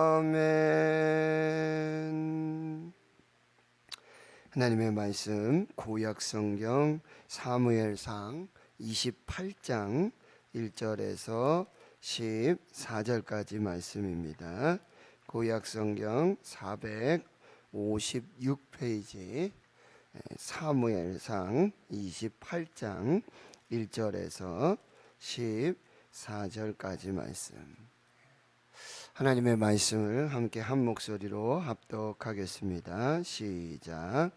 아멘. 하나님의 말씀 구약성경 사무엘상 28장 1절에서 14절까지 말씀입니다. 구약성경 456페이지 사무엘상 28장 1절에서 14절까지 말씀. 하나님의 말씀을 함께 한 목소리로 합독하겠습니다. 시작.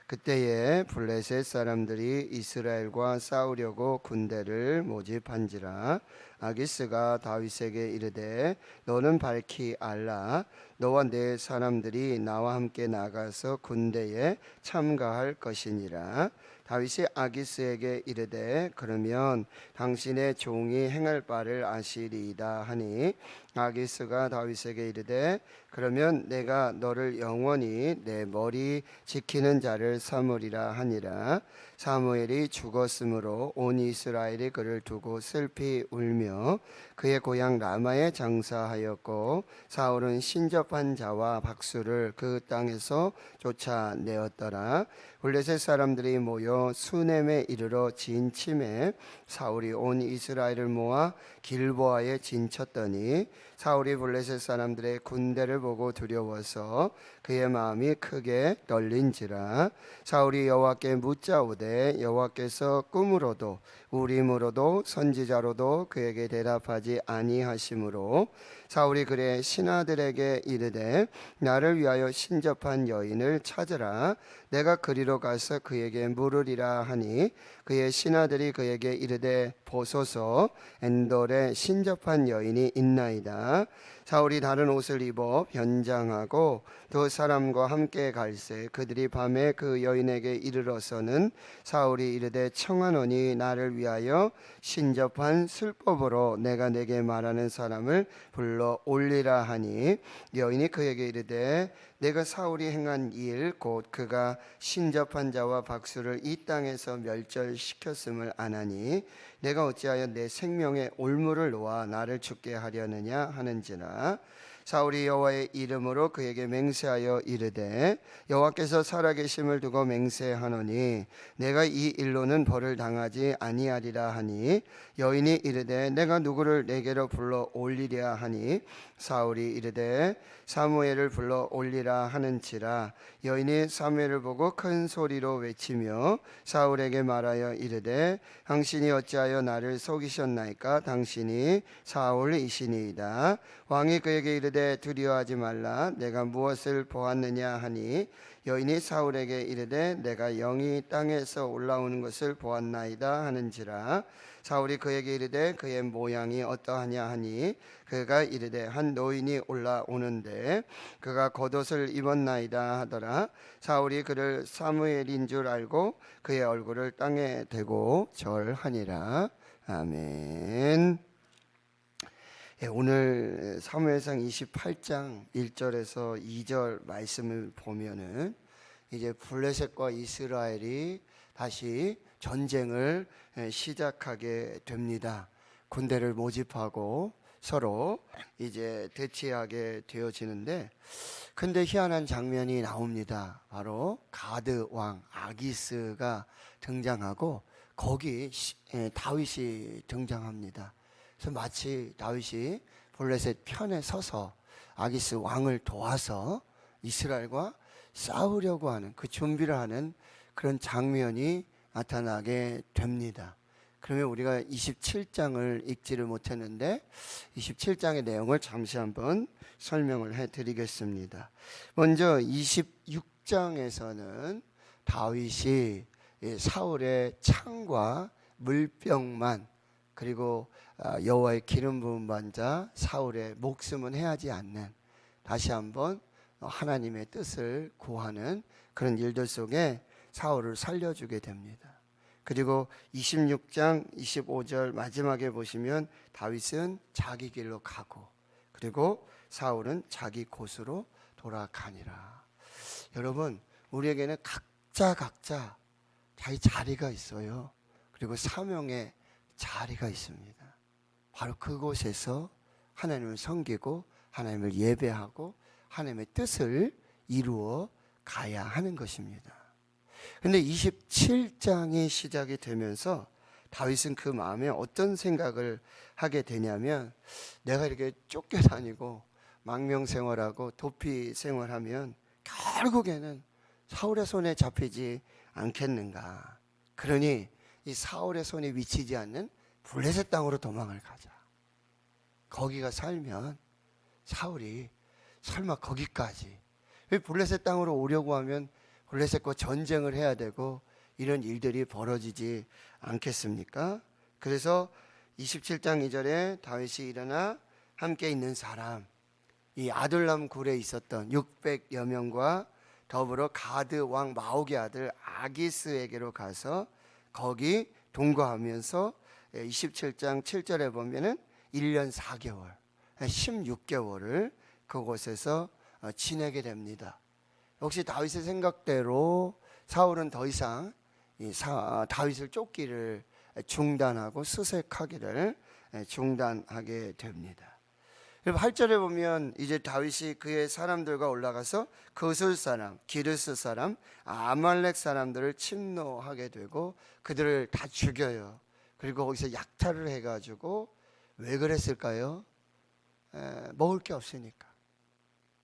그때에 블레셋 사람들이 이스라엘과 싸우려고 군대를 모집한지라. 아기스가 다윗에게 이르되 너는 밝히 알라. 너와 내 사람들이 나와 함께 나가서 군대에 참가할 것이니라. 다윗이 아기스에게 이르되 그러면 당신의 종이 행할 바를 아시리이다 하니, 아기스가 다윗에게 이르되 그러면 내가 너를 영원히 내 머리 지키는 자를 삼으리라 하니라. 사무엘이 죽었으므로 온 이스라엘이 그를 두고 슬피 울며 그의 고향 라마에 장사하였고, 사울은 신접한 자와 박수를 그 땅에서 쫓아내었더라. 블레셋 사람들이 모여 수넴에 이르러 진침해 사울이 온 이스라엘을 모아 길보아에 진쳤더니, 사울이 블레셋 사람들의 군대를 보고 두려워서 그의 마음이 크게 떨린지라. 사울이 여호와께 묻자오되 여호와께서 꿈으로도 우림으로도 선지자로도 그에게 대답하지 아니하시므로, 사울이 그의 신하들에게 이르되 나를 위하여 신접한 여인을 찾으라. 내가 그리로 가서 그에게 물으리라 하니, 그의 신하들이 그에게 이르되 보소서, 엔돌에 신접한 여인이 있나이다. 사울이 다른 옷을 입어 변장하고 두 사람과 함께 갈새 그들이 밤에 그 여인에게 이르러서는 사울이 이르되 청하노니 나를 위하여 신접한 술법으로 내가 내게 말하는 사람을 불러 올리라 하니, 여인이 그에게 이르되 내가 사울이 행한 일 곧 그가 신접한 자와 박수를 이 땅에서 멸절시켰음을 아나니 내가 어찌하여 내 생명의 올무를 놓아 나를 죽게 하려느냐 하는지라. 사울이 여호와의 이름으로 그에게 맹세하여 이르되 여호와께서 살아계심을 두고 맹세하노니 내가 이 일로는 벌을 당하지 아니하리라 하니, 여인이 이르되 내가 누구를 내게로 불러 올리랴 하니, 사울이 이르되 사무엘을 불러 올리라 하는지라. 여인이 사무엘을 보고 큰 소리로 외치며 사울에게 말하여 이르되 당신이 어찌하여 나를 속이셨나이까? 당신이 사울이시니이다. 왕이 그에게 이르되 두려워하지 말라. 내가 무엇을 보았느냐 하니, 여인이 사울에게 이르되 내가 영이 땅에서 올라오는 것을 보았나이다 하는지라. 사울이 그에게 이르되 그의 모양이 어떠하냐 하니, 그가 이르되 한 노인이 올라오는데 그가 겉옷을 입었나이다 하더라. 사울이 그를 사무엘인 줄 알고 그의 얼굴을 땅에 대고 절하니라. 아멘. 오늘 사무엘상 28장 1절에서 2절 말씀을 보면은 이제 블레셋과 이스라엘이 다시 전쟁을 시작하게 됩니다. 군대를 모집하고 서로 이제 대치하게 되어지는데, 근데 희한한 장면이 나옵니다. 바로 가드 왕 아기스가 등장하고 거기 다윗이 등장합니다. 그래서 마치 다윗이 블레셋 편에 서서 아기스 왕을 도와서 이스라엘과 싸우려고 하는 그 준비를 하는 그런 장면이 나타나게 됩니다. 그러면 우리가 27장을 읽지를 못했는데 27장의 내용을 잠시 한번 설명을 해드리겠습니다. 먼저 26장에서는 다윗이 사울의 창과 물병만, 그리고 여호와의 기름 부은 반자 사울의 목숨은 해하지 않는, 다시 한번 하나님의 뜻을 구하는 그런 일들 속에 사울을 살려주게 됩니다. 그리고 26장 25절 마지막에 보시면 다윗은 자기 길로 가고, 그리고 사울은 자기 곳으로 돌아가니라. 여러분, 우리에게는 각자 자기 자리가 있어요. 그리고 사명의 자리가 있습니다. 바로 그곳에서 하나님을 섬기고 하나님을 예배하고 하나님의 뜻을 이루어 가야 하는 것입니다. 그런데 27장이 시작이 되면서 다윗은 그 마음에 어떤 생각을 하게 되냐면, 내가 이렇게 쫓겨다니고 망명 생활하고 도피 생활하면 결국에는 사울의 손에 잡히지 않겠는가. 그러니 이 사울의 손에 미치지 않는 블레셋 땅으로 도망을 가자. 거기가 살면 사울이 설마 거기까지, 블레셋 땅으로 오려고 하면 블레셋과 전쟁을 해야 되고 이런 일들이 벌어지지 않겠습니까? 그래서 27장 2절에 다윗이 일어나 함께 있는 사람, 이 아둘람 굴에 있었던 600여 명과 더불어 가드 왕 마옥의 아들 아기스에게로 가서 거기 동거하면서 27장 7절에 보면은 1년 4개월, 16개월을 그곳에서 지내게 됩니다. 역시 다윗의 생각대로 사울은 더 이상 다윗을 쫓기를 중단하고 수색하기를 중단하게 됩니다. 8절에 보면 이제 다윗이 그의 사람들과 올라가서 거슬 사람, 기르스 사람, 아말렉 사람들을 침노하게 되고 그들을 다 죽여요. 그리고 거기서 약탈을 해가지고, 왜 그랬을까요? 먹을 게 없으니까.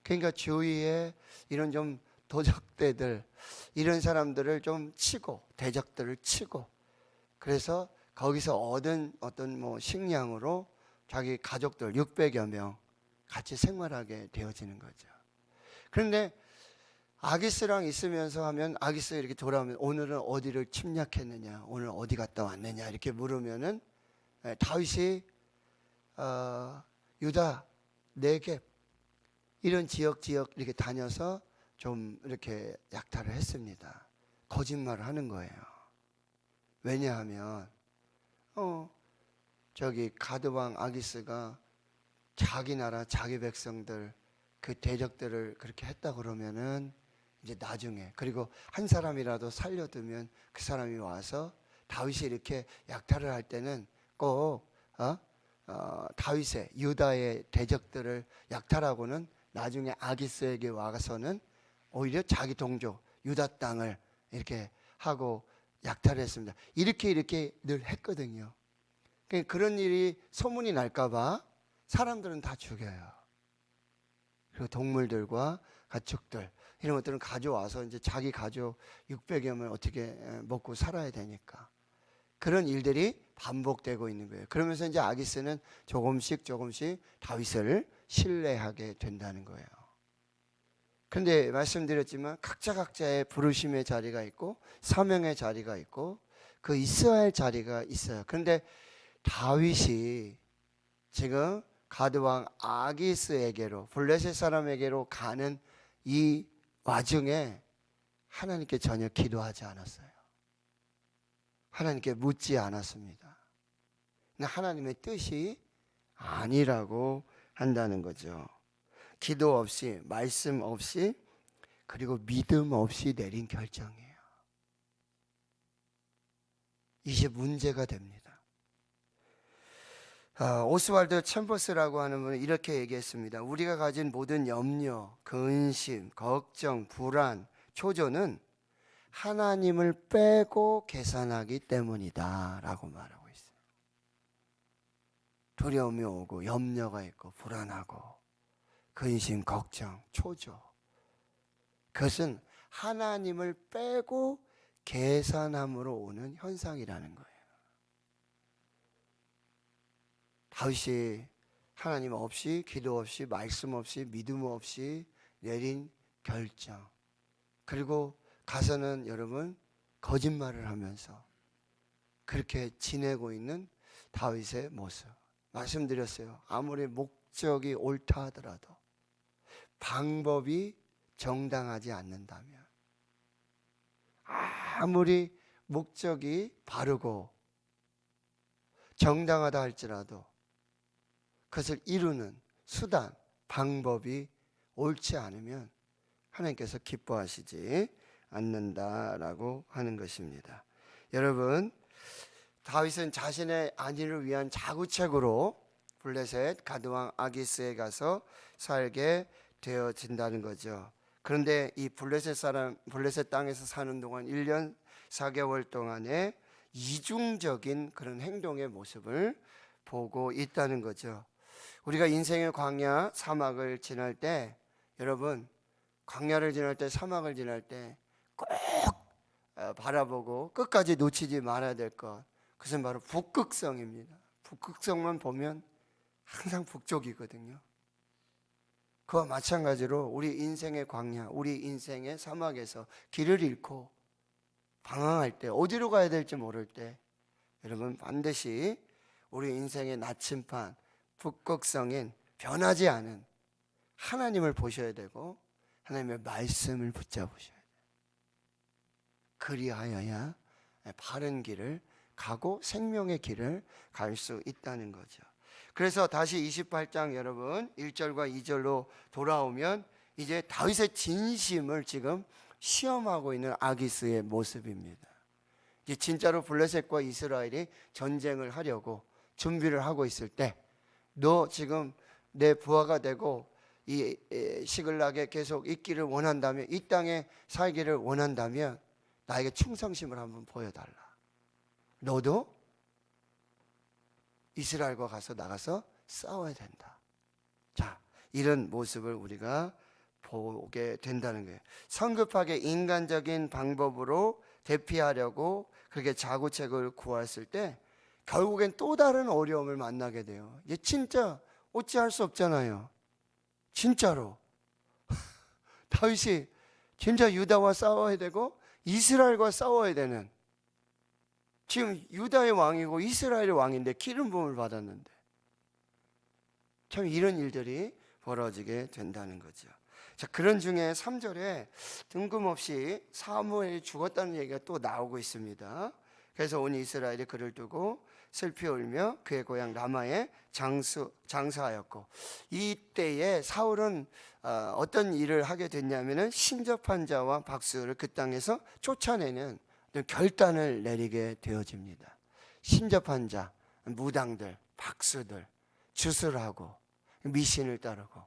그러니까 주위에 이런 좀 도적대들, 이런 사람들을 좀 치고, 대적들을 치고, 그래서 거기서 얻은 어떤 식량으로 자기 가족들 600여 명 같이 생활하게 되어지는 거죠. 그런데 아기스랑 있으면서 하면, 아기스 이렇게 돌아오면 오늘은 어디를 침략했느냐, 오늘 어디 갔다 왔느냐 이렇게 물으면은 다윗이 유다, 네겝 이런 지역 이렇게 다녀서 좀 이렇게 약탈을 했습니다. 거짓말을 하는 거예요. 왜냐하면 저기 가드왕 아기스가 자기 나라 자기 백성들 그 대적들을 그렇게 했다 그러면은 이제 나중에, 그리고 한 사람이라도 살려두면 그 사람이 와서 다윗이 이렇게 약탈을 할 때는 꼭 다윗의 유다의 대적들을 약탈하고는 나중에 아기스에게 와서는 오히려 자기 동족 유다 땅을 이렇게 하고 약탈했습니다. 이렇게 늘 했거든요. 그런 일이 소문이 날까봐 사람들은 다 죽여요. 그리고 동물들과 가축들 이런 것들은 가져와서 이제 자기 가족 600여 명 어떻게 먹고 살아야 되니까 그런 일들이 반복되고 있는 거예요. 그러면서 이제 아기스는 조금씩 다윗을 신뢰하게 된다는 거예요. 그런데 말씀드렸지만 각자의 부르심의 자리가 있고 사명의 자리가 있고 그 있어야 할 자리가 있어요. 그런데 다윗이 지금 가드왕 아기스에게로, 블레셋 사람에게로 가는 이 와중에 하나님께 전혀 기도하지 않았어요. 하나님께 묻지 않았습니다. 하나님의 뜻이 아니라고 한다는 거죠. 기도 없이, 말씀 없이, 그리고 믿음 없이 내린 결정이에요. 이게 문제가 됩니다. 오스왈드 챔버스라고 하는 분은 이렇게 얘기했습니다. 우리가 가진 모든 염려, 근심, 걱정, 불안, 초조는 하나님을 빼고 계산하기 때문이다 라고 말하고 있어요. 두려움이 오고 염려가 있고 불안하고 근심, 걱정, 초조, 그것은 하나님을 빼고 계산함으로 오는 현상이라는 거예요. 다윗이 하나님 없이, 기도 없이, 말씀 없이, 믿음 없이 내린 결정, 그리고 가서는 여러분 거짓말을 하면서 그렇게 지내고 있는 다윗의 모습 말씀드렸어요. 아무리 목적이 옳다 하더라도 방법이 정당하지 않는다면, 아무리 목적이 바르고 정당하다 할지라도 그것을 이루는 수단, 방법이 옳지 않으면 하나님께서 기뻐하시지 않는다라고 하는 것입니다. 여러분, 다윗은 자신의 안위를 위한 자구책으로 블레셋 가드왕 아기스에 가서 살게 되어진다는 거죠. 그런데 이 블레셋 땅에서 사는 동안 1년 4개월 동안에 이중적인 그런 행동의 모습을 보고 있다는 거죠. 우리가 인생의 광야 사막을 지날 때, 여러분, 광야를 지날 때, 사막을 지날 때 꼭 바라보고 끝까지 놓치지 말아야 될 것, 그것은 바로 북극성입니다. 북극성만 보면 항상 북쪽이거든요. 그와 마찬가지로 우리 인생의 광야, 우리 인생의 사막에서 길을 잃고 방황할 때, 어디로 가야 될지 모를 때, 여러분 반드시 우리 인생의 나침반, 북극성인 변하지 않은 하나님을 보셔야 되고, 하나님의 말씀을 붙잡으셔야 돼요. 그리하여야 바른 길을 가고 생명의 길을 갈 수 있다는 거죠. 그래서 다시 28장 여러분 1절과 2절로 돌아오면 이제 다윗의 진심을 지금 시험하고 있는 아기스의 모습입니다. 이제 진짜로 블레셋과 이스라엘이 전쟁을 하려고 준비를 하고 있을 때, 너 지금 내 부하가 되고 이 시글락에 계속 있기를 원한다면, 이 땅에 살기를 원한다면 나에게 충성심을 한번 보여달라. 너도 이스라엘과 나가서 싸워야 된다. 자, 이런 모습을 우리가 보게 된다는 거예요. 성급하게 인간적인 방법으로 대피하려고 그렇게 자구책을 구했을 때 결국엔 또 다른 어려움을 만나게 돼요. 이게 진짜 어찌할 수 없잖아요. 진짜로 다윗이 진짜 유다와 싸워야 되고 이스라엘과 싸워야 되는, 지금 유다의 왕이고 이스라엘의 왕인데 기름 부음을 받았는데, 참 이런 일들이 벌어지게 된다는 거죠. 자, 그런 중에 3절에 뜬금없이 사무엘이 죽었다는 얘기가 또 나오고 있습니다. 그래서 온 이스라엘이 그를 두고 슬피 울며 그의 고향 라마에 장사하였고, 이때에 사울은 어떤 일을 하게 됐냐면은 신접한 자와 박수를 그 땅에서 쫓아내는 결단을 내리게 되어집니다. 신접한 자, 무당들, 박수들, 주술하고 미신을 따르고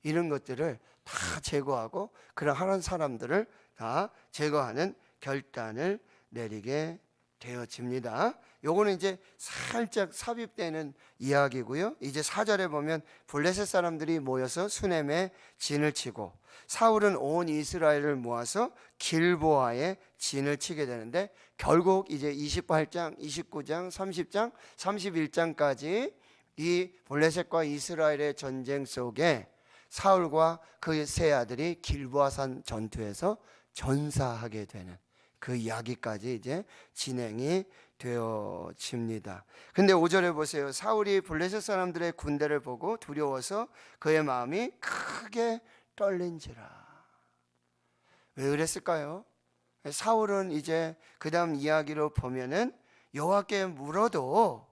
이런 것들을 다 제거하고 그런 하는 사람들을 다 제거하는 결단을 내리게 되어집니다. 요거는 이제 살짝 삽입되는 이야기고요. 이제 4절에 보면 블레셋 사람들이 모여서 수넴에 진을 치고 사울은 온 이스라엘을 모아서 길보아에 진을 치게 되는데, 결국 이제 28장, 29장, 30장, 31장까지 이 블레셋과 이스라엘의 전쟁 속에 사울과 그 세 아들이 길보아산 전투에서 전사하게 되는 그 이야기까지 이제 진행이 되어집니다. 근데 5절에 보세요. 사울이 블레셋 사람들의 군대를 보고 두려워서 그의 마음이 크게 떨린지라. 왜 그랬을까요? 사울은 이제 그 다음 이야기로 보면은 여호와께 물어도,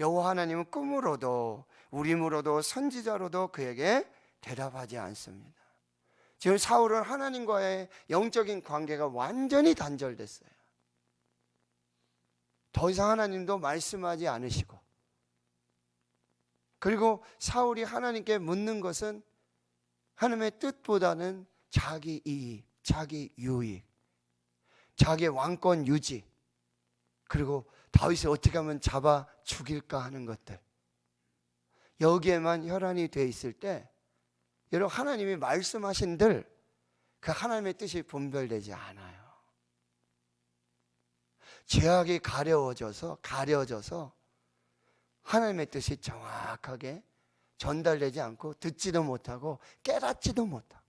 여호와 하나님은 꿈으로도 우림으로도 선지자로도 그에게 대답하지 않습니다. 지금 사울은 하나님과의 영적인 관계가 완전히 단절됐어요. 더 이상 하나님도 말씀하지 않으시고, 그리고 사울이 하나님께 묻는 것은 하나님의 뜻보다는 자기 이익, 자기 유익, 자기의 왕권 유지, 그리고 다윗을 어떻게 하면 잡아 죽일까 하는 것들, 여기에만 혈안이 돼 있을 때, 여러분 하나님이 말씀하신들 그 하나님의 뜻이 분별되지 않아요. 죄악이 가려져서 하나님의 뜻이 정확하게 전달되지 않고 듣지도 못하고 깨닫지도 못하고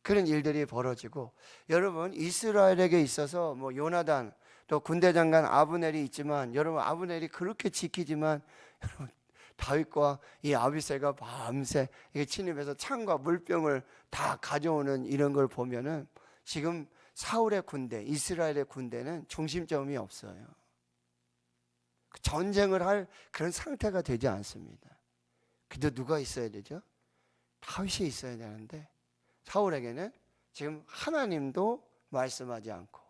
그런 일들이 벌어지고, 여러분 이스라엘에게 있어서 뭐 요나단 또 군대 장관 아브넬이 있지만, 여러분 아브넬이 그렇게 지키지만 여러분 다윗과 이 아비새가 밤새 침입해서 창과 물병을 다 가져오는 이런 걸 보면은 지금 사울의 군대, 이스라엘의 군대는 중심점이 없어요. 전쟁을 할 그런 상태가 되지 않습니다. 그래도 누가 있어야 되죠? 다윗이 있어야 되는데 사울에게는 지금 하나님도 말씀하지 않고,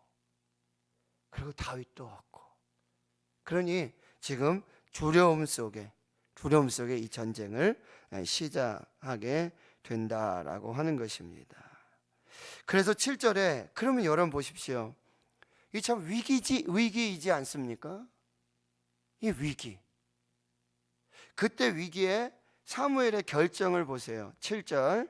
그리고 다윗도 없고, 그러니 지금 두려움 속에 두려움 속에 이 전쟁을 시작하게 된다라고 하는 것입니다. 그래서 7절에 그러면 여러분 보십시오. 이 참 위기이지 않습니까? 이 위기. 그때 위기에 사무엘의 결정을 보세요. 7절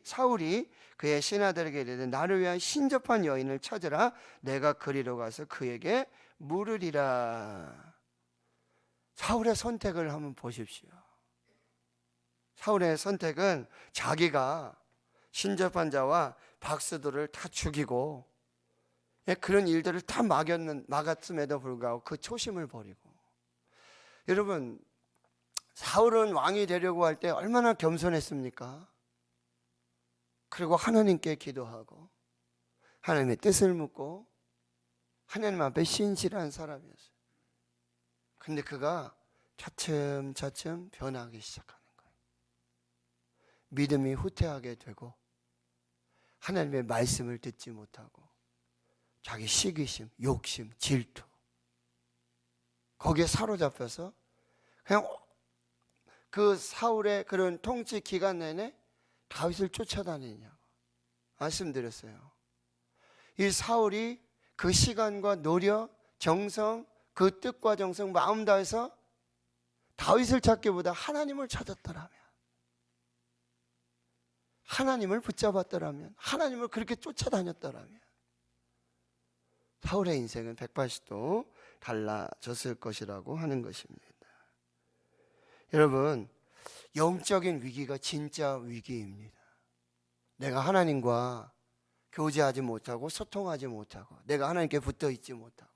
사울이 그의 신하들에게 이르되 나를 위한 신접한 여인을 찾으라. 내가 그리로 가서 그에게 물으리라. 사울의 선택을 한번 보십시오. 사울의 선택은 자기가 신접한 자와 박수들을 다 죽이고 그런 일들을 다 막았음에도 불구하고 그 초심을 버리고. 여러분, 사울은 왕이 되려고 할 때 얼마나 겸손했습니까? 그리고 하나님께 기도하고 하나님의 뜻을 묻고 하나님 앞에 신실한 사람이었어요. 근데 그가 차츰차츰 변하기 시작하는 거예요. 믿음이 후퇴하게 되고 하나님의 말씀을 듣지 못하고 자기 시기심, 욕심, 질투 거기에 사로잡혀서 그냥 그 사울의 그런 통치 기간 내내 다윗을 쫓아다니냐고 말씀드렸어요. 이 사울이 그 시간과 노력, 정성, 그 뜻과 정성, 마음 다해서 다윗을 찾기보다 하나님을 찾았더라면, 하나님을 붙잡았더라면, 하나님을 그렇게 쫓아다녔더라면 사울의 인생은 180도 달라졌을 것이라고 하는 것입니다. 여러분, 영적인 위기가 진짜 위기입니다. 내가 하나님과 교제하지 못하고 소통하지 못하고 내가 하나님께 붙어 있지 못하고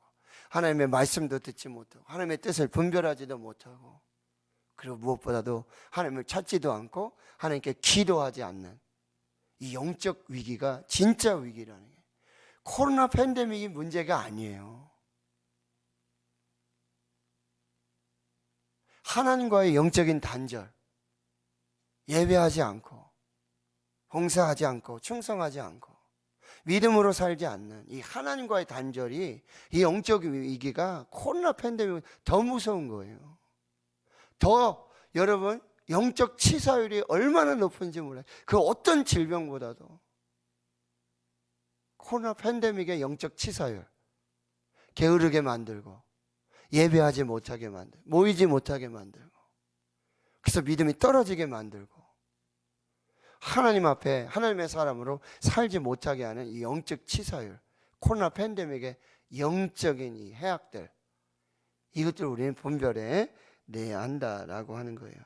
하나님의 말씀도 듣지 못하고 하나님의 뜻을 분별하지도 못하고 그리고 무엇보다도 하나님을 찾지도 않고 하나님께 기도하지 않는 이 영적 위기가 진짜 위기라는 게 코로나 팬데믹이 문제가 아니에요. 하나님과의 영적인 단절, 예배하지 않고 봉사하지 않고 충성하지 않고 믿음으로 살지 않는 이 하나님과의 단절이 이 영적 위기가 코로나 팬데믹 더 무서운 거예요. 더 여러분 영적 치사율이 얼마나 높은지 몰라요. 그 어떤 질병보다도 코로나 팬데믹의 영적 치사율 게으르게 만들고 예배하지 못하게 만들고 모이지 못하게 만들고 그래서 믿음이 떨어지게 만들고 하나님 앞에 하나님의 사람으로 살지 못하게 하는 이 영적 치사율, 코로나 팬데믹의 영적인 이 해악들, 이것들을 우리는 분별해 내야 한다라고 하는 거예요.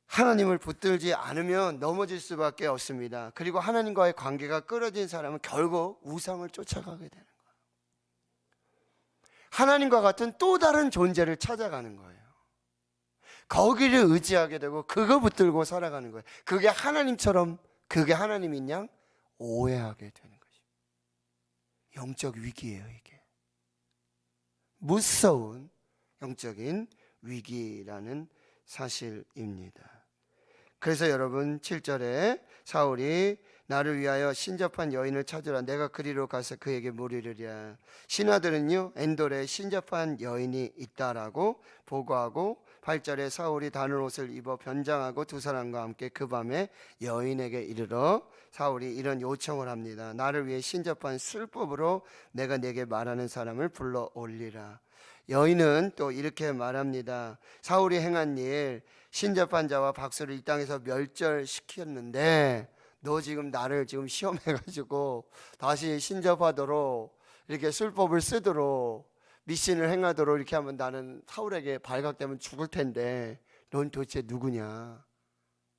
하나님을 붙들지 않으면 넘어질 수밖에 없습니다. 그리고 하나님과의 관계가 끊어진 사람은 결국 우상을 쫓아가게 되는 거예요. 하나님과 같은 또 다른 존재를 찾아가는 거예요. 거기를 의지하게 되고 그거 붙들고 살아가는 거예요. 그게 하나님처럼 그게 하나님인 양 오해하게 되는 것입니다. 영적 위기예요, 이게. 무서운 영적인 위기라는 사실입니다. 그래서 여러분 7절에 사울이 나를 위하여 신접한 여인을 찾으라. 내가 그리로 가서 그에게 물으리라. 신하들은요 엔돌에 신접한 여인이 있다라고 보고하고 8절에 사울이 단을 옷을 입어 변장하고 두 사람과 함께 그 밤에 여인에게 이르러 사울이 이런 요청을 합니다. 나를 위해 신접한 술법으로 내가 내게 말하는 사람을 불러 올리라. 여인은 또 이렇게 말합니다. 사울이 행한 일 신접한 자와 박수를 이 땅에서 멸절시켰는데 너 지금 나를 지금 시험해가지고 다시 신접하도록 이렇게 술법을 쓰도록 미신을 행하도록 이렇게 하면 나는 사울에게 발각되면 죽을 텐데 넌 도대체 누구냐?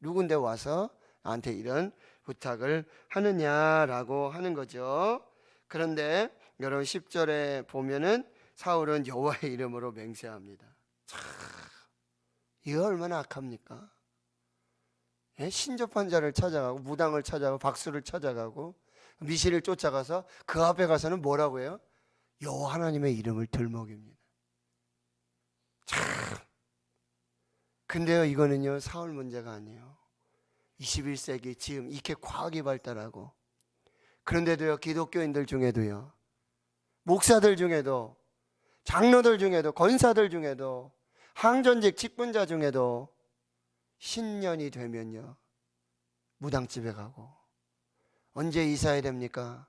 누군데 와서 나한테 이런 부탁을 하느냐라고 하는 거죠. 그런데 여러분 10절에 보면은 사울은 여호와의 이름으로 맹세합니다. 참, 이거 얼마나 악합니까? 예? 신접한 자를 찾아가고 무당을 찾아가고 박수를 찾아가고 미신을 쫓아가서 그 앞에 가서는 뭐라고 해요? 여호와 하나님의 이름을 들먹입니다. 참. 근데요 이거는요 사울 문제가 아니에요. 21세기 지금 이렇게 과학이 발달하고 그런데도요 기독교인들 중에도요 목사들 중에도 장로들 중에도, 권사들 중에도, 항전직 직분자 중에도 신년이 되면요 무당집에 가고, 언제 이사해야 됩니까?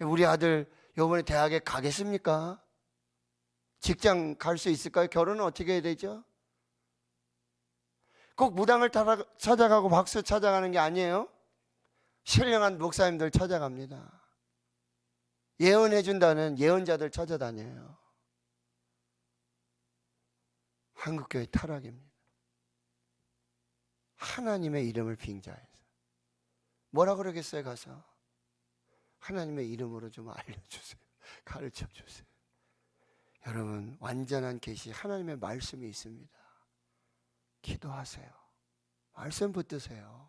우리 아들 요번에 대학에 가겠습니까? 직장 갈 수 있을까요? 결혼은 어떻게 해야 되죠? 꼭 무당을 찾아가고 박수 찾아가는 게 아니에요. 신령한 목사님들 찾아갑니다. 예언해준다는 예언자들 찾아다녀요. 한국교회 타락입니다. 하나님의 이름을 빙자해서 뭐라 그러겠어요? 가서 하나님의 이름으로 좀 알려주세요. 가르쳐주세요. 여러분, 완전한 계시 하나님의 말씀이 있습니다. 기도하세요. 말씀 붙드세요.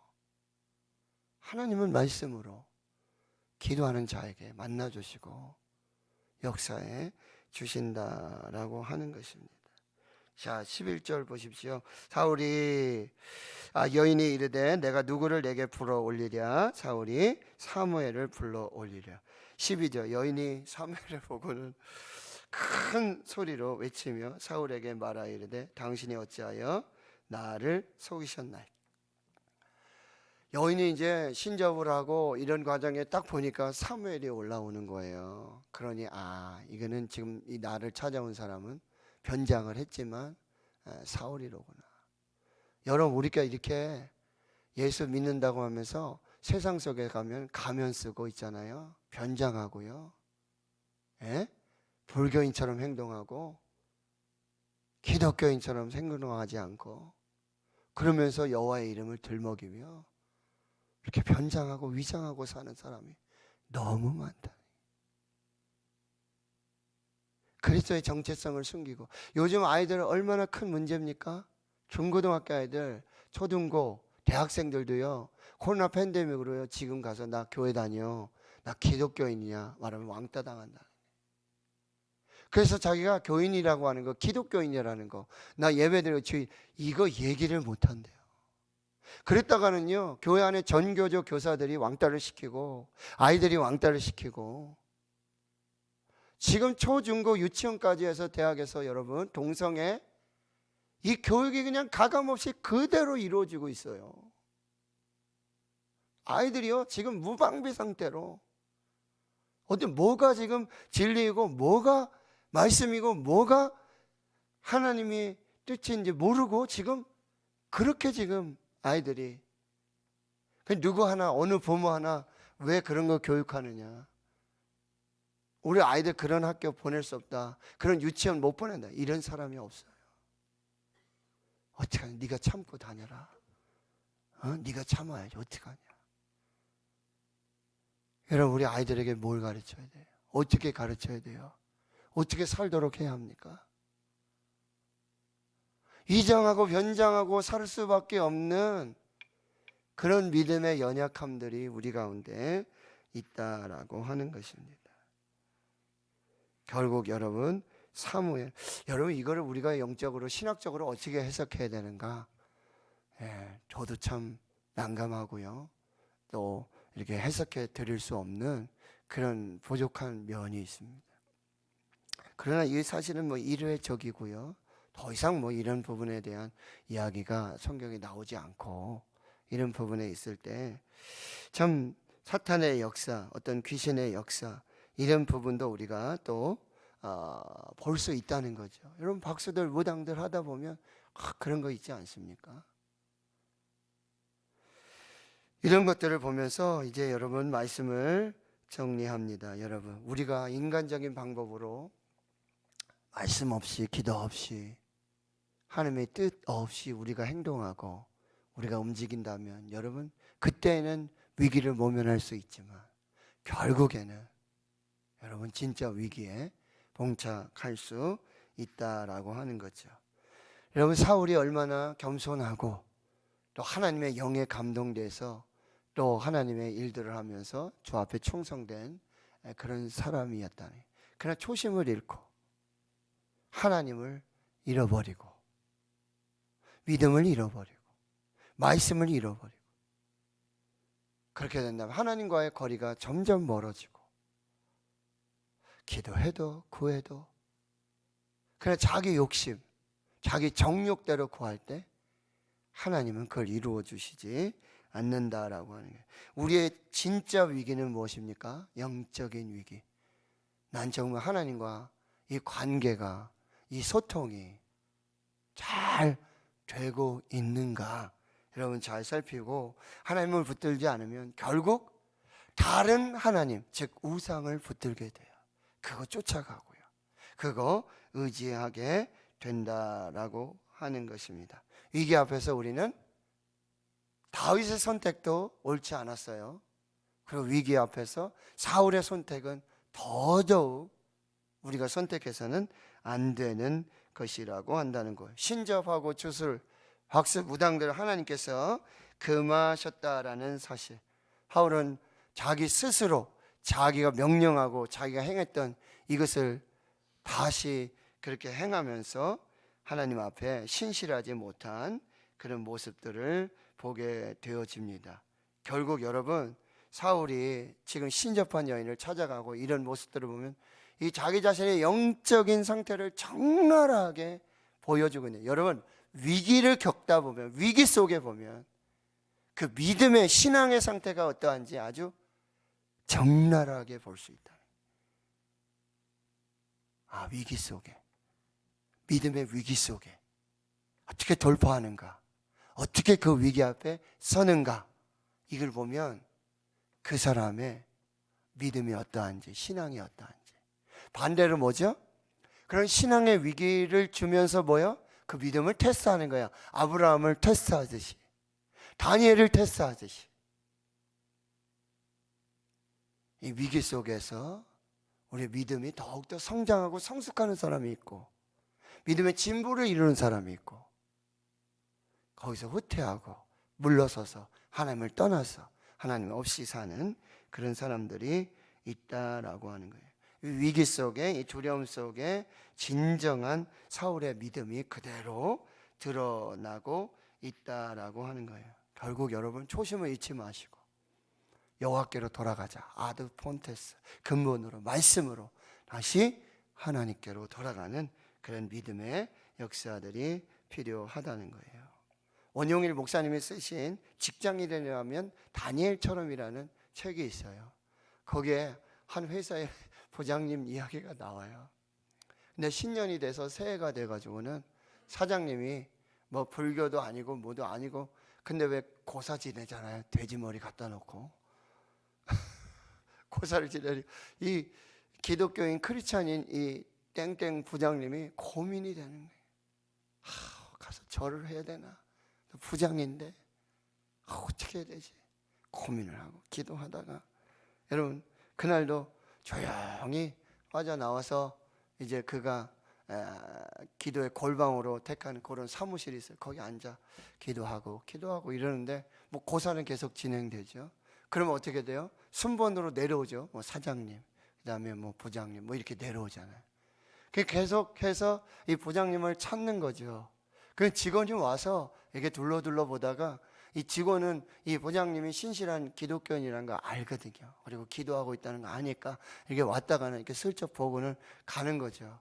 하나님은 말씀으로 기도하는 자에게 만나주시고 역사에 주신다라고 하는 것입니다. 자, 11절 보십시오. 사울이 여인이 이르되 내가 누구를 내게 불러 올리랴. 사울이 사무엘을 불러 올리랴. 12절 여인이 사무엘을 보고는 큰 소리로 외치며 사울에게 말하 이르되 당신이 어찌하여 나를 속이셨나이까. 여인이 이제 신접을 하고 이런 과정에 딱 보니까 사무엘이 올라오는 거예요. 그러니 이거는 지금 이 나를 찾아온 사람은 변장을 했지만 사울이로구나. 여러분, 우리가 이렇게 예수 믿는다고 하면서 세상 속에 가면 가면 쓰고 있잖아요. 변장하고요. 불교인처럼 행동하고 기독교인처럼 행동하지 않고 그러면서 여호와의 이름을 들먹이며 이렇게 변장하고 위장하고 사는 사람이 너무 많다. 그리스도의 정체성을 숨기고. 요즘 아이들은 얼마나 큰 문제입니까? 중고등학교 아이들, 초등고, 대학생들도요 코로나 팬데믹으로요 지금 가서 나 교회 다녀, 나 기독교인이냐 말하면 왕따 당한다. 그래서 자기가 교인이라고 하는 거, 기독교인이라는 거, 나 예배드리고 이거 얘기를 못한대요. 그랬다가는요 교회 안에 전교조 교사들이 왕따를 시키고 아이들이 왕따를 시키고, 지금 초중고 유치원까지 해서 대학에서 여러분 동성애 이 교육이 그냥 가감없이 그대로 이루어지고 있어요. 아이들이요 지금 무방비 상태로 뭐가 지금 진리이고 뭐가 말씀이고 뭐가 하나님이 뜻인지 모르고 지금 그렇게 지금 아이들이, 누구 하나 어느 부모 하나 왜 그런 거 교육하느냐, 우리 아이들 그런 학교 보낼 수 없다, 그런 유치원 못 보낸다, 이런 사람이 없어요. 어떡하냐, 네가 참고 다녀라. 네가 참아야지, 어떡하냐. 여러분, 우리 아이들에게 뭘 가르쳐야 돼요? 어떻게 가르쳐야 돼요? 어떻게 살도록 해야 합니까? 위장하고 변장하고 살 수밖에 없는 그런 믿음의 연약함들이 우리 가운데 있다라고 하는 것입니다. 결국 여러분, 사무엘, 여러분 이거를 우리가 영적으로 신학적으로 어떻게 해석해야 되는가? 저도 참 난감하고요. 또 이렇게 해석해 드릴 수 없는 그런 부족한 면이 있습니다. 그러나 이 사실은 일회적이고요. 더 이상 이런 부분에 대한 이야기가 성경에 나오지 않고, 이런 부분에 있을 때 참 사탄의 역사, 어떤 귀신의 역사, 이런 부분도 우리가 또 볼 수 있다는 거죠. 여러분, 박수들 무당들 하다 보면 그런 거 있지 않습니까? 이런 것들을 보면서 이제 여러분 말씀을 정리합니다. 여러분, 우리가 인간적인 방법으로 말씀 없이, 기도 없이, 하나님의 뜻 없이 우리가 행동하고 우리가 움직인다면 여러분, 그때는 위기를 모면할 수 있지만 결국에는 여러분 진짜 위기에 봉착할 수 있다라고 하는 거죠. 여러분, 사울이 얼마나 겸손하고 또 하나님의 영에 감동돼서 또 하나님의 일들을 하면서 주 앞에 충성된 그런 사람이었다니. 그러나 초심을 잃고 하나님을 잃어버리고 믿음을 잃어버리고 말씀을 잃어버리고, 그렇게 된다면 하나님과의 거리가 점점 멀어지고 기도해도 구해도 그러나 자기 욕심, 자기 정욕대로 구할 때 하나님은 그걸 이루어 주시지 않는다라고 하는 거예요. 우리의 진짜 위기는 무엇입니까? 영적인 위기. 난 정말 하나님과 이 관계가, 이 소통이 잘 되고 있는가? 여러분 잘 살피고 하나님을 붙들지 않으면 결국 다른 하나님, 즉 우상을 붙들게 돼요. 그거 쫓아가고요. 그거 의지하게 된다라고 하는 것입니다. 위기 앞에서 우리는 다윗의 선택도 옳지 않았어요. 그리고 위기 앞에서 사울의 선택은 더더욱 우리가 선택해서는 안 되는 것이라고 한다는 거예요. 신접하고 주술, 학습, 무당들을 하나님께서 금하셨다라는 사실. 사울은 자기 스스로 자기가 명령하고 자기가 행했던 이것을 다시 그렇게 행하면서 하나님 앞에 신실하지 못한 그런 모습들을 보게 되어집니다. 결국 여러분, 사울이 지금 신접한 여인을 찾아가고 이런 모습들을 보면 이 자기 자신의 영적인 상태를 적나라하게 보여주고 있네요. 여러분, 위기를 겪다 보면, 위기 속에 보면 그 믿음의 신앙의 상태가 어떠한지 아주 적나라하게 볼 수 있다. 위기 속에, 믿음의 위기 속에 어떻게 돌파하는가, 어떻게 그 위기 앞에 서는가, 이걸 보면 그 사람의 믿음이 어떠한지, 신앙이 어떠한지. 반대로 뭐죠? 그런 신앙의 위기를 주면서 뭐요? 그 믿음을 테스트하는 거야. 아브라함을 테스트하듯이, 다니엘을 테스트하듯이. 이 위기 속에서 우리의 믿음이 더욱더 성장하고 성숙하는 사람이 있고, 믿음의 진보를 이루는 사람이 있고, 거기서 후퇴하고 물러서서 하나님을 떠나서 하나님 없이 사는 그런 사람들이 있다라고 하는 거예요. 위기 속에, 이 두려움 속에 진정한 사울의 믿음이 그대로 드러나고 있다라고 하는 거예요. 결국 여러분, 초심을 잃지 마시고 여호와께로 돌아가자. 아드 폰테스, 근본으로, 말씀으로 다시 하나님께로 돌아가는 그런 믿음의 역사들이 필요하다는 거예요. 원용일 목사님이 쓰신 직장인이라면 다니엘처럼이라는 책이 있어요. 거기에 한 회사의 부장님 이야기가 나와요. 근데 신년이 돼서 새해가 돼가지고는 사장님이 뭐 불교도 아니고 뭐도 아니고, 근데 왜 고사 지내잖아요. 돼지머리 갖다 놓고 고사를 지내리. 이 기독교인 크리스찬인 이 땡땡 부장님이 고민이 되는 거예요. 가서 절을 해야 되나? 부장인데 어떻게 해야 되지? 고민을 하고 기도하다가, 여러분 그날도 조용히 빠져나와서 이제 그가 기도의 골방으로 택한 그런 사무실이 있어요. 거기 앉아 기도하고 이러는데 뭐 고사는 계속 진행되죠. 그러면 어떻게 돼요? 순번으로 내려오죠. 뭐 사장님, 그다음에 뭐 부장님, 뭐 이렇게 내려오잖아요. 계속해서 이 부장님을 찾는 거죠. 그 직원이 와서 이렇게 둘러 보다가, 이 직원은 이 부장님이 신실한 기독교인이라는 거 알거든요. 그리고 기도하고 있다는 거 아니까 이렇게 왔다가는 이렇게 슬쩍 보고는 가는 거죠.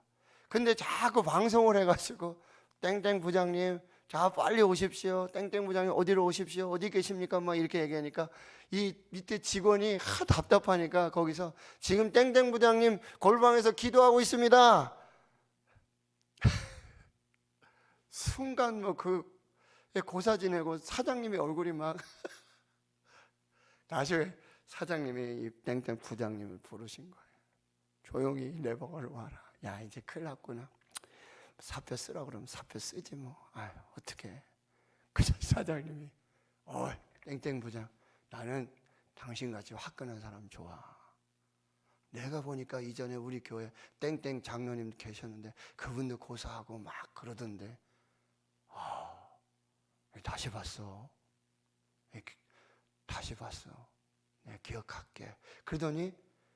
근데 자꾸 방송을 해가지고 땡땡 부장님, 자 빨리 오십시오. 땡땡 부장님 어디로 오십시오. 어디 계십니까? 막 이렇게 얘기하니까 이 밑에 직원이 답답하니까 거기서 지금 땡땡 부장님 골방에서 기도하고 있습니다. 순간 뭐 그 고사 지내고 사장님의 얼굴이 막 다시 사장님이 이 땡땡 부장님을 부르신 거예요. 조용히 내 보고를 와라. 야, 이제 큰일 났구나. 사표 쓰라 그러면 사표 쓰지 뭐. 아유, 어떡해. 그래서 사장님이 땡땡 부장, 나는 당신같이 화끈한 사람 좋아. 내가 보니까 이전에 우리 교회 땡땡 장로님 계셨는데 그분도 고사하고 막 그러던데 다시 봤어. 내가 기억할게. 그러더니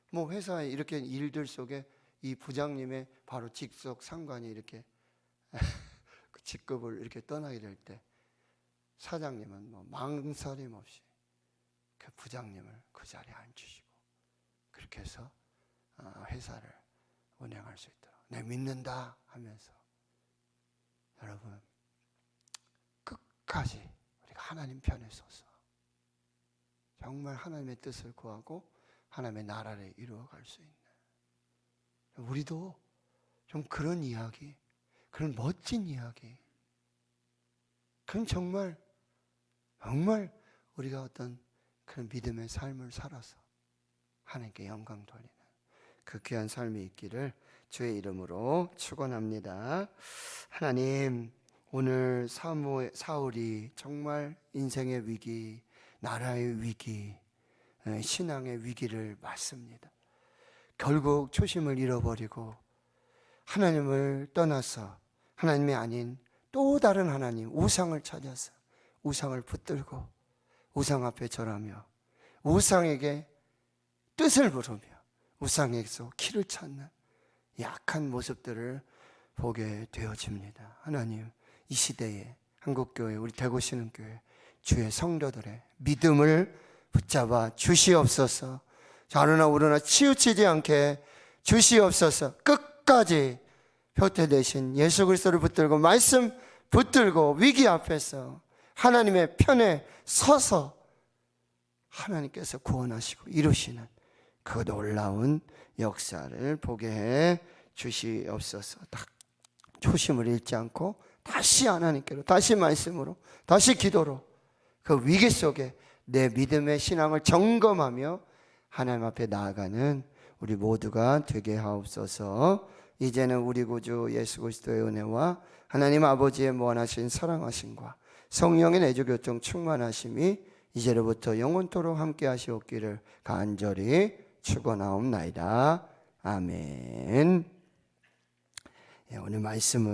뭐 회사에 이렇게 일들 속에 이 부장님의 바로 직속 상관이 이렇게 그 직급을 이렇게 떠나게 될 때 사장님은 뭐 망설임 없이 그 부장님을 그 자리에 앉히시고 그렇게 해서 회사를 운영할 수 있도록. 내 믿는다 하면서 여러분 끝까지 우리가 하나님 편에 서서 정말 하나님의 뜻을 구하고 하나님의 나라를 이루어갈 수 있는, 우리도 좀 그런 이야기, 그런 멋진 이야기, 그럼 정말 우리가 어떤 그런 믿음의 삶을 살아서 하나님께 영광 돌리는 그 귀한 삶이 있기를 주의 이름으로 축원합니다. 하나님, 오늘 사울이 정말 인생의 위기, 나라의 위기, 신앙의 위기를 맞습니다. 결국 초심을 잃어버리고 하나님을 떠나서 하나님이 아닌 또 다른 하나님, 우상을 찾아서 우상을 붙들고 우상 앞에 절하며 우상에게 뜻을 부르며 우상에서 키를 찾는 약한 모습들을 보게 되어집니다. 하나님, 이 시대에 한국교회, 우리 대구신흥교회 주의 성도들의 믿음을 붙잡아 주시옵소서. 자르나 우르나 치우치지 않게 주시옵소서. 끝까지 표태 되신 예수 그리스도를 붙들고 말씀 붙들고 위기 앞에서 하나님의 편에 서서 하나님께서 구원하시고 이루시는 그 놀라운 역사를 보게 해 주시옵소서. 초심을 잃지 않고 다시 하나님께로, 다시 말씀으로, 다시 기도로 그 위기 속에 내 믿음의 신앙을 점검하며 하나님 앞에 나아가는 우리 모두가 되게 하옵소서. 이제는 우리 구주 예수 그리스도의 은혜와 하나님 아버지의 무한하신 사랑하심과 성령의 내주교통 충만하심이 이제로부터 영원토록 함께 하시옵기를 간절히 축원하옵나이다. 아멘. 오늘 말씀을